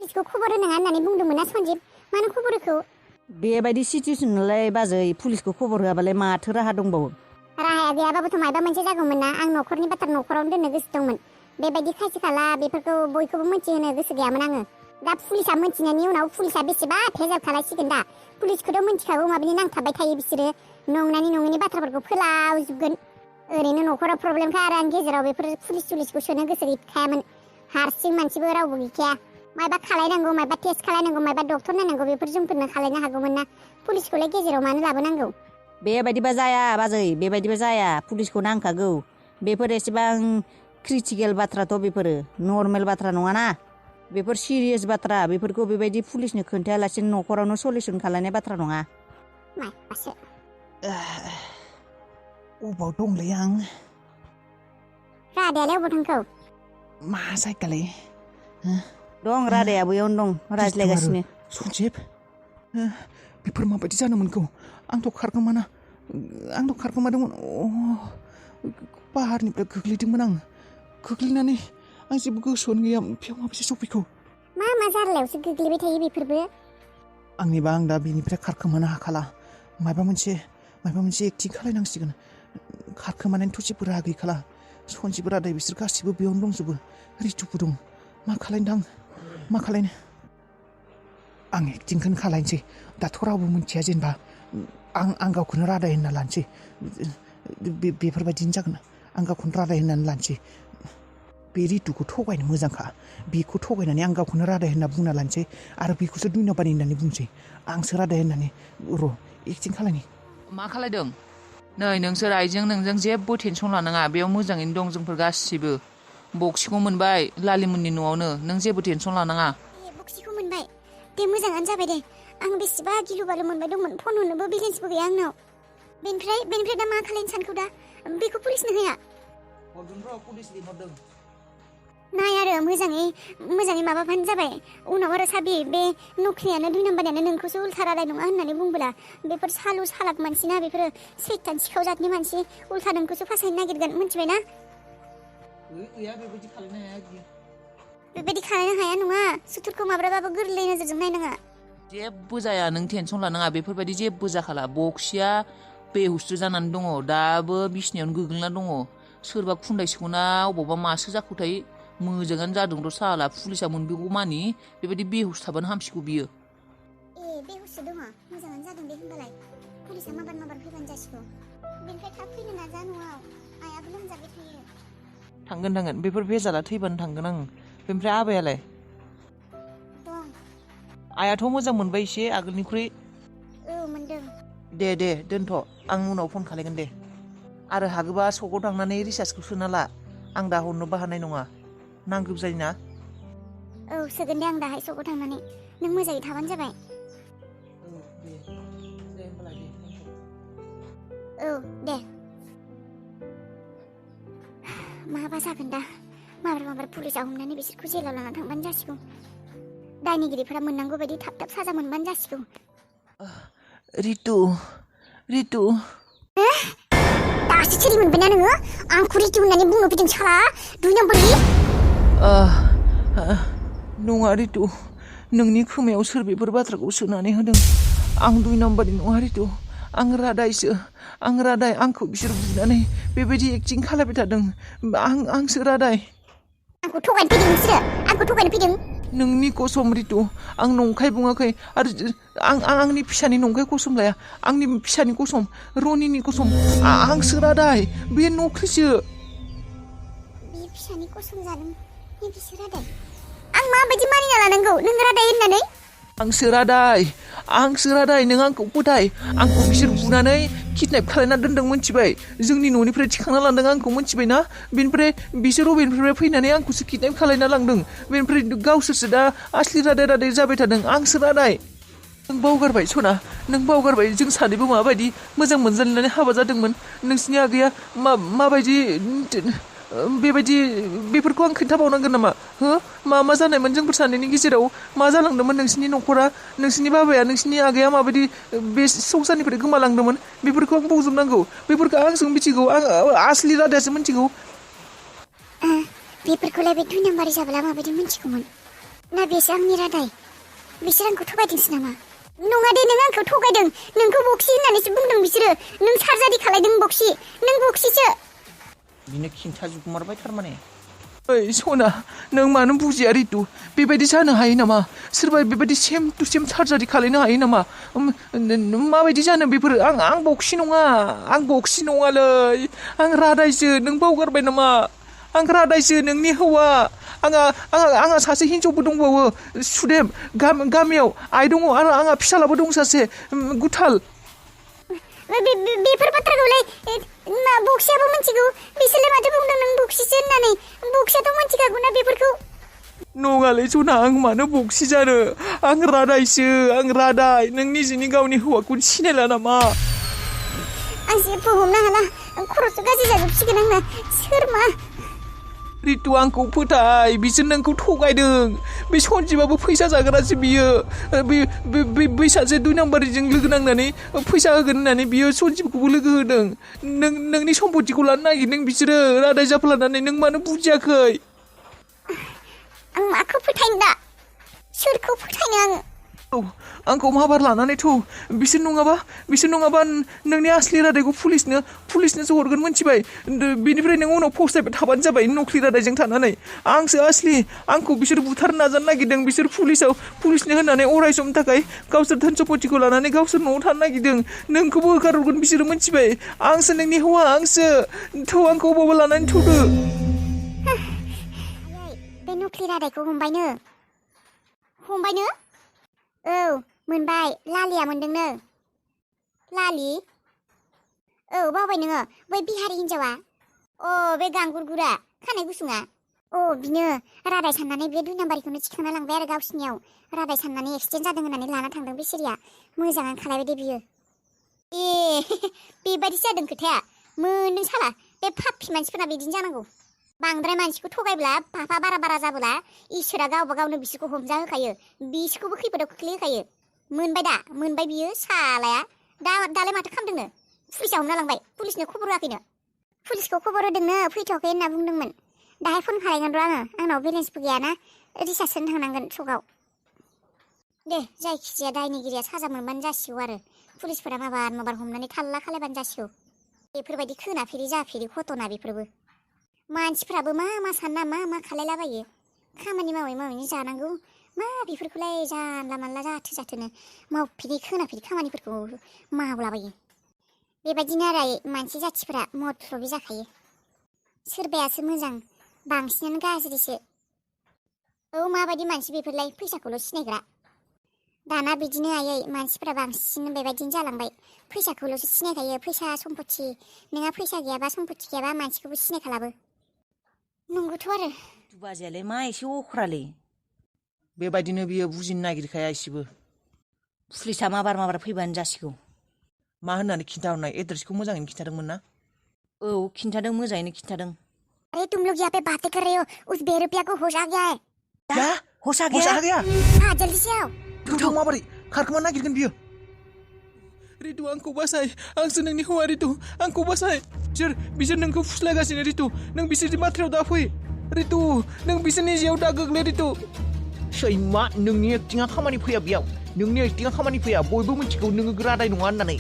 पुलिसखौ खबर होनाङा होननानै बुंदोंमोन ना सन्जिब मानो खबर होखो बेबायदि सिचुवेसनावलाय बाजै पुलिसखौ खबर होआबालाय माथो राहा दंबावो राहाया गैयाबाबोथ' माबा मोनसे जागौमोन ना आं न'खरनि बाथ्रा न'खरावनो दोननो गोसो दंमोन बेबायदि खाथि खाला बेफोरखौ बयखौबो मिथिहोनो गोसो गैयामोन आङो दा पुलिसा मिथिनायनि उनाव पुलिसा बेसेबा भेजाल खालायसिगोन दा पुलिसखौथ' मिथिखागौ माबायदि नांथाबबाय थायो बिसोरो नंनायनि नङैनि बाथ्राफोरखौ फोलावजोबगोन ओरैनो न'खराव प्रब्लेमखा आरो आं गेजेराव बेफोर पुलिसखौ सोनो गोसो गैखायामोन हारसिं मानसिबो रावबो गैखाया मायबा खालायनांगौ मायबा टेस्ट खालायनांगौ मायबा डक्टर नायनांगौ बेफोर जोंफोरनो खालायनो हागौमोन ना पुलिसखौलाय गेजेराव मानो लाबोनांगौ बेबायदिबा जाया बाजै बेबायदिबा जाया पुलिसखौ नांखागौ बेफोर एसेबां क्रिटिकेल बाथ्राथ' बेफोरो नर्मेल बाथ्रा नङाना बेफोर सिरियास बाथ्रा बेफोरखौ बेबायदि पुलिसनो खोन्थायालासिनो न'खरावनो सलिउसन खालायनाय बाथ्रा नङा माबासो अबाव दंलै आं रादायालाय अबाव थांखौ मा जायगालै दं रादाया बैयावनो दं रायज्लायगासिनो सन्जिब बेफोर माबायदि जानो मोनखौ आंथ' खारखोमादोंमोन पाहारनिफ्राय गोग्लैदोंमोन आं गोग्लैनानै आं जेबो गोसोआनो गैया बेयाव माबायदि सफैखौ मा जारलायावसो गोग्लैबाय थायो बेफोरबो आंनिबा आं दा बेनिफ्राय खारखोमानो हाखाला माबा मोनसे एक्टिं खालायनांसिगोन खारखोमानायनिथ' जेबो राहा गैखाला सन्जिब रादाय बिसोर गासिबो बेयावनो दंजोबो रितुबो दं मा खालायनो आं एक्टिंखौनो खालायनोसै दाथ' रावबो मिथिया जेनेबा आं गावखौनो रादाय होनना लानोसै बेफोरबायदिनो जागोन आं गावखौनो रादाय होननानै लानोसै बे रितुखौ थगायनो मोजांखा बेखौ थगायनानै आं गावखौनो रादाय होनना बुंना लानोसै आरो बेखौसो दुइ नाम्बारनि होननानै बुंसै आंसो रादाय होननानै एक्टिं खालायनि मा खालायदों नै नोंसोर आइजों नोंजों जेबो टेनसन लानाङा बेयाव मोजाङैनो दं जोंफोर गासिबो बक्सिखौ मोनबाय लालिमोननि न'आवनो नों जेबो टेनसन लानाङा बक्सिखौ मोनबाय दे मोजाङानो जाबाय दे आं बेसेबा गिलु बालु मोनबाय दंमोन फन हरनोबो बेलेन्सबो गैया आंनाव बेनिफ्राय दा मा खालायनो सानखौ दा बेखौ पुलिसनो होया पुलिस लिंहरदों नाय आरो मोजाङै माबाबानो जाबाय उनाव आरो साबि बे नख्लियानो दुइ नाम्बारियानो नोंखौसो उल्था रादाय नङा होननानै बुंबोला बेफोर सालु सालाक मानसि ना बेफोरो सैतान सिखाव जातनि मानसि उल्था नोंखौसो फासायनो नागिरगोन मिथिबाय ना बेबायदि खालायनो हाया नङा सुथुरखौ माब्लाबाबो गोरलै नोजोरजों नायनाङा जेबो जाया नों टेनसन लानाङा बेफोरबायदि जेबो जाखाला बक्सिया बेहुस्थ' जानानै दङ दाबो बिसिनायावनो गोग्लैना दङ सोरबा खुन्दायसोना अबावबा मासो जाखोथाय मोजाङानो जादों र' साला पुलिसा मोनबेगौ मानि बेबायदि बेहुस थाबानो हामसिगौ बियो बेहुससो दङ मोजाङानो जादों दे होनबालाय पुलिसा माबार फैबानो जासिगौ बेनिफ्राय थाब फैनो नाजा न'आव आइयाबो लोमजाबाय थायो थांगोन बेफोर बेजाला थैबानो थांगोन आं बेनिफ्राय आबायालाय दं आयाथ' मोजां मोनबाय एसे आगोलनिख्रुइ मोनदों दे दोनथ' आं उनाव फन खालायगोन दे आरो हागोबा सकआव थांनानै रिसार्जखौ सोना ला आं दा हरनोबो हानाय नङा नांगौ जायोना सोगोन दे आं दाहाय सकआव थांनानै नों मोजाङै थाबानो जाबाय दे माबा जागोन दा माबार पुलिसा हमनानै बिसोरखौ जेलाव लाना थांबानो जासिगौ दायनिगिरिफोरा मोननांगौ बायदि थाब साजा मोनबानो जासिगौ रितु दासो सिरि मोनबायना नोङो आंखौ रितु होननानै बुंनो फैदों साला दुइ नाम्बारनि नङा रितु नोंनि खोमायाव सोर बेफोर बाथ्राखौ सोनानै होदों आं दुइ नाम्बारनि नङा रितु आं रादाय आंखौ बिसोर बुनानै बेबायदि एक्टिं खालायबाय थादों आंसो रादाय आंखौ थगायनो फैदों नोंसोरो आंखौ थगायनो फैदों नोंनि कसम रितु आं नंखाय बुङाखै आरो आंनि फिसानि नंखाय कसम लाया आंनि फिसानि कसम रनिनि कसम आंसो रादाय बे नख्लिसो बे फिसानि कसम जादों बे बिसोर रादाय आं माबायदि मानिना लानांगौ नों रादाय होननानै आंसो रादाय नों आंखौ फोथाय आंखौ बिसोर बुनानै किडनेप खालायना दोनदों मिथिबाय जोंनि न'निफ्राय थिखांना लांदों आंखौ मिथिबाय ना बेनिफ्राय बिसोर अबेनिफ्राय फैनानै आंखौसो किडनेप खालायना लांदों बेनिफ्राय गावसोरसो दा आसलि रादाय जाबाय थादों आंसो रादाय नों बावगारबाय सना नों बावगारबाय जों सानैबो माबायदि मोजां मोनजालायनानै हाबा जादोंमोन नोंसिनि आगैया माबायदि बेबायदि बेफोरखौ आं खिन्थाबावनांगोन नामा मा जानायमोन जोंफोर सानैनि गेजेराव मा जालांदोंमोन नोंसिनि न'खरा नोंसिनि बाबाया नोंसिनि आगैया माबायदि बे संसारनिफ्राय गोमालांदोंमोन बेफोरखौ आं बावजोबनांगौ बेफोरखौ आंसो मिथिगौ आं आसलि रादायासो मिथिगौ बेफोरखौलाय बे दुइ नाम्बारि जाब्ला माबायदि मिथिगौमोन ना बेसो आंनि रादाय बिसोर आंखौ थगायदोंसो नामा नङा दे नों आंखौ थगायदों नोंखौ बक्सि होननानैसो बुंदों बिसोरो नों सार्जारि खालायदों बक्सि नों बक्सिसो बिनो खिन्थाजोबमारबाय थारमाने ओइ सना नों मानो बुजिया रितु बेबायदि जानो हायो नामा सोरबा बेबायदि सेम टु सेम सार्जारि खालायनो हायो नामा माबायदि जानो बेफोरो आं बक्सि नङा आं बक्सि नङालै आं रादायसो नों बावगारबाय नामा आं रादायसो नोंनि हौवा आंहा सासे हिन्जावबो दंबावो सुदेम गामियाव आइ दङ आरो आंहा फिसालाबो दं सासे गुथाल बेफोर बाथ्राखौलाय बक्सियाबो मिथिगौ बिसोरलाय माथो बुंदों नों बक्सिसो होननानै बक्सियाथ' मिथिखागौना बेफोरखौ नङालै सना आं मानो बक्सि जानो आं रादाय नों निजेनि गावनि हौवाखौ सिनायला नामा आं जेबो हमनो हाला खर'सो गाज्रि जाजोबसिगोन आंना सोर मा रितु आंखौ फोथाय बिसोर नोंखौ थगायदों बे सन्जिबाबो फैसा जाग्रासो बियो बै सासे 2 नाम्बारिजों लोगो नांनानै फैसा होगोन होननानै बियो सन्जिबखौबो लोगो होदों नोंनि सम्पतिखौ लानो नागिरदों बिसोरो रादाय जाफ्लानानै नों मानो बुजियाखै आं माखौ फोथायनो दा सोरखौ फोथायनो आङो आंखौ माबार लानानै थौ बिसोर नङाबा नोंनि असलि रादायखौ पुलिसनोसो हरगोन मिथिबाय बेनिफ्राय नों उनाव फस्थायबाय थाबानो जाबाय नकलि रादायजों थानानै आंसो असलि आंखौ बिसोर बुथारनो नाजानो नागिरदों बिसोर पुलिसनो होननानै अराय समनि थाखाय गावसोर धोन सम्पतिखौ लानानै गावसोर न'आव थानो नागिरदों नोंखौबो होखारहरगोन बिसोरो मिथिबाय आंसो नोंनि हौवा आंसो थौ आंखौ अबावबा लानानै थौदो बे नकलि रादायखौ हमबायनो औ मोनबाय लालिया मोनदोंनो लालि औ बावबाय नोङो बै बिहारि हिन्जावा बे गांगुरगुरा खानाय गुसुङा बिनो रादाय साननानै बे 2 नाम्बारिखौनो थिखांना लांबाय आरो गावसिनियाव रादाय साननानै एक्सिडेन्ट जादों होननानै लाना थांदों बे सिरिया मोजाङानो खालायबाय दे बियो बेबायदि जादों खोथाया मोनदों साला बे फाफि मानसिफोरना बिदिनो जानांगौ बांद्राय मानसिखौ थगायब्ला पापा बारा जाबोला इसोरा गावबा गावनो बिसोरखौ हमजा होखायो बिसोरखौबो खैफोदाव खोख्लैहोखायो मोनबाय बियो सालाया दालाय माथो खालामदोंनो पुलिसा हमना लांबाय पुलिसनो खबर होआखैनो पुलिसखौ खबर होदोंनो फैथ'वाखै होनना बुंदोंमोन दाहाय फन खालायगोन र' आंनाव बेलेन्सबो गैयाना रिसार्ज होनो थांनांगोन सकआव दे जायखिजाया दायनिगिरिया साजा मोनबानो जासिगौ आरो पुलिसफोरा माबार हमनानै थाल्ला खालायबानो जासिगौ बेफोरबायदि खोनाफेरि जाफेरि घटना बेफोरबो मानसिफ्राबो मा सानना मा खालायलाबायो खामानि मावैनो जानांगौ मा बेफोरखौलाय जानला मानला जाथोनो मावफेरि खोनाफेरि खामानिफोरखौ मावलाबायो बेबायदिनो आरो मानसि जाथिफोरा मदलबि जाखायो सोरबायासो मोजां बांसिनानो गाज्रिसो माबायदि मानसि बेफोरलाय फैसाखौल' सिनायग्रा दाना बिदिनो आयै मानसिफोरा बांसिन बेबायदिनो जालांबाय फैसाखौल'सो सिनायखायो फैसा सम्पति नोंहा फैसा गैयाबा सम्पति गैयाबा मानसिखौबो सिनायखालाबो नंगौथ' आरो बाजियालाय मा एसे अख्रालै बेबायदिनो बियो बुजिनो नागिरखाया एसेबो पुलिसा माबार फैबानो जासिगौ मा होननानै खिन्थाहरनाय एड्रेसखौ मोजाङैनो खिन्थादोंमोन ना खिन्थादों मोजाङैनो खिन्थादों अरे तुम लोग यहाँ पे बातें कर रहे हो उस बेरुपिया को होश आ गया है क्या होश आ गया हाँ जल्दी से आओ थौ माबोरै खारखोमा नागिरगोन बियो रितु आंखौ बासाय आंसो नोंनि हौवा रितु आंखौ बासाय बिसोर नोंखौ फुस्लायगासिनो रितु नों बिसोरनि बाथ्रायाव दा फै रितु नों बिसोरनि जेयाव दा गोग्लै रितु सैमा नोंनि एक्टिंआ खामानि फैया बेयाव नोंनि एक्टिंआ खामानि फैया बयबो मिथिगौ नोङो रादाय नङा होननानै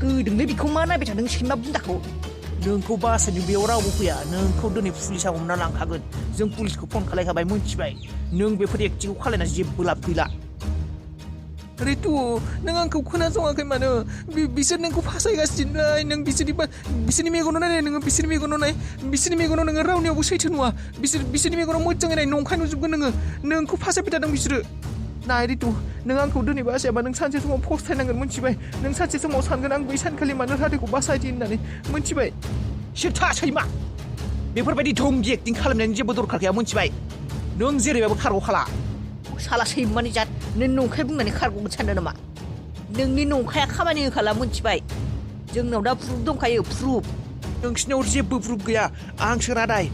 गोदोंलै बेखौ मा नायबाय थादों सैमा बुन्दाखौ नोंखौ बासायनो बेयाव रावबो फैया नोंखौ दिनै पुलिसा हमना लांखागोन जों पुलिसखौ फन खालायखाबाय मिथिबाय नों बेफोर एक्टिंखौ खालायना जेबो लाब गैला रितु नों आंखौ खोनासङाखै मानो बिसोर नोंखौ फासायगासिनो नों बिसोरनि मेगनाव नाय नोङो बिसोरनि मेगनाव नोङो रावनियावबो सैथो नुवा बिसोरनि मेगनाव मोजाङै नाय नंखाय नुजोबगोन नोंखौ फासायबाय थादों बिसोरो नाय रितु नों आंखौ दिनै बासायाबा नों सानसे समाव फस्थायनांगोन मिथिबाय नों सानसे समाव सानगोन आं बै सानखालि मानो रादायखौ बासायदि होननानै मिथिबाय सिथा सैमा बेफोरबायदि ढंगि एक्टिं खालामनायनि जेबो दरखार गैया मिथिबाय नों जेरैबाबो खारग'खाला साला सैमानि जात नों नंखाय बुंनानै खारग'गोन सानदों नामा नोंनि नंखाया खामानि होखाला मिथिबाय जोंनाव दा प्रुफ दंखायो प्रुफ नोंसिनाव जेबो प्रुफ गैया आंसो रादाय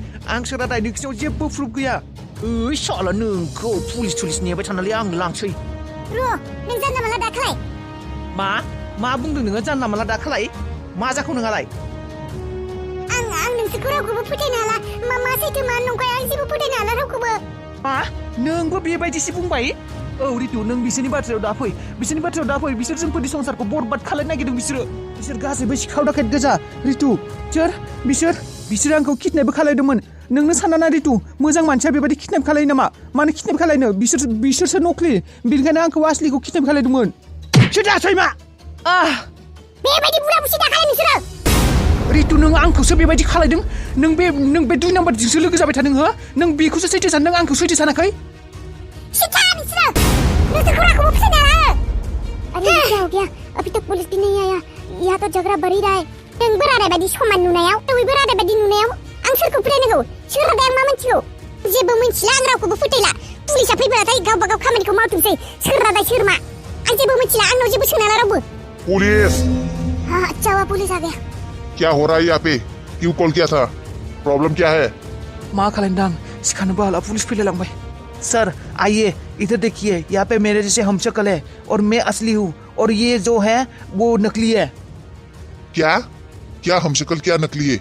नोंसिनाव जेबो प्रुफ गैया साला नोंखौ पुलिस नेबाय थानानै आंनो लांसै नों जानला मानला दाखालाय मा बुंदों नोङो जानला मानला दाखालाय मा जाखौ नोंहालाय आं नोंसोरखौ रावखौबो फोथायनो हाला मा सैथो मा नंखाय आं जेबो फोथायनो हाला रावखौबो मा नोंबो बेबायदिसो बुंबाय औ रितु नों बिसोरनि बाथ्रायाव दा फै बिसोर जोंफोरनि संसारखौ बरबाद खालायनो नागिरदों बिसोर गासैबो सिखाव दाखेत गोजा रितु बिसोर आंखौ किडनेपबो खालायदोंमोन नोंनो साना ना रितु मोजां मानसिया बेबायदि किडनेप खालायो नामा मानो किडनेप खालायनो बिसोरसो नख्लि बेनिखायनो आंखौ आसलिखौ किडनेप खालायदोंमोन सिदा सैमा बेबायदि बुला बुसि दा खालाय नोंसोरो रितु नों आंखौसो बेबायदि खालायदों नों बे 2 नाम्बारजोंसो लोगो जाबाय थादों हो नों बेखौसो सैथो सानदों आंखौ सैथो सानाखै सिथा नोंसोरो नोंसोरखौ रावखौबो फोथायनो हाला अरे क्या हो गया अभी तक पुलिस भी नहीं आया यहाँ तो झगड़ा बढ़ ही रहा है नोंबो रादाय बायदि समान नुनायाव बयबो रादाय बायदि नुनायाव आं सोरखौ फोथायनांगौ सोर रादाय आं मा मिथिगौ जेबो मिथिला आं रावखौबो फोथायला पुलिसा फैब्लाथाय गावबा गाव खामानिखौ मावथोंसै सोर रादाय सोर मा आं जेबो मिथिला आंनाव जेबो सोंनाला रावबो पुलिस हाँ अच्छा हुआ पुलिस आ गया क्या हो रहा है यहाँ पे क्यों कॉल किया था प्रॉब्लम क्या है मा खालायदों सिखानोबो हाला पुलिस फैलायलांबाय सर आइए इधर देखिए यहाँ पे मेरे जैसे हमशक्ल है और मैं असली हूँ और ये जो है वो नकली है क्या हमशक्ल क्या नकली है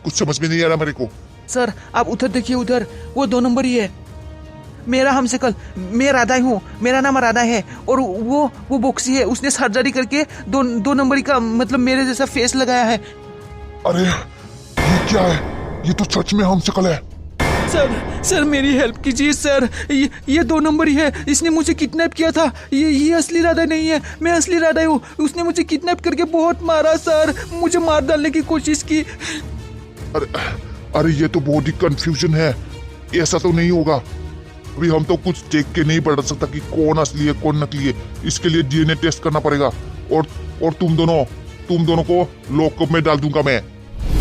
कुछ समझ में नहीं आ रहा मेरे को सर आप उधर देखिए उधर वो 2 नंबर ही है मेरा हमशक्ल मैं राधा हूँ मेरा नाम राधा है और वो बॉक्सी है उसने सर्जरी करके 2 नंबर का मतलब मेरे जैसा फेस लगाया है अरे ये क्या है ये तो सच में हमशक्ल है सर मेरी हेल्प कीजिए सर ये 2 नंबर ही है इसने मुझे किडनैप किया था ये असली राधा नहीं है मैं असली राधा हूँ उसने मुझे किडनैप करके बहुत मारा सर मुझे मार डालने की कोशिश की अरे ये तो बहुत ही कंफ्यूजन है ऐसा तो नहीं होगा अभी हम तो कुछ देख के नहीं बता सकता कि कौन असली है कौन नकली है इसके लिए डीएनए टेस्ट करना पड़ेगा और तुम दोनों को लॉकअप में डाल दूंगा मैं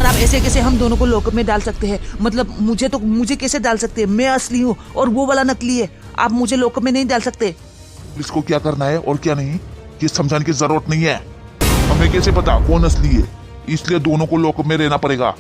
अब ऐसे कैसे हम दोनों को लॉकअप में डाल सकते हैं मतलब मुझे कैसे डाल सकते हैं मैं असली हूँ और वो वाला नकली है आप मुझे लॉकअप में नहीं डाल सकते पुलिस को क्या करना है और क्या नहीं ये समझाने की जरूरत नहीं है हमें कैसे पता कौन असली है इसलिए दोनों को लॉकअप में रहना पड़ेगा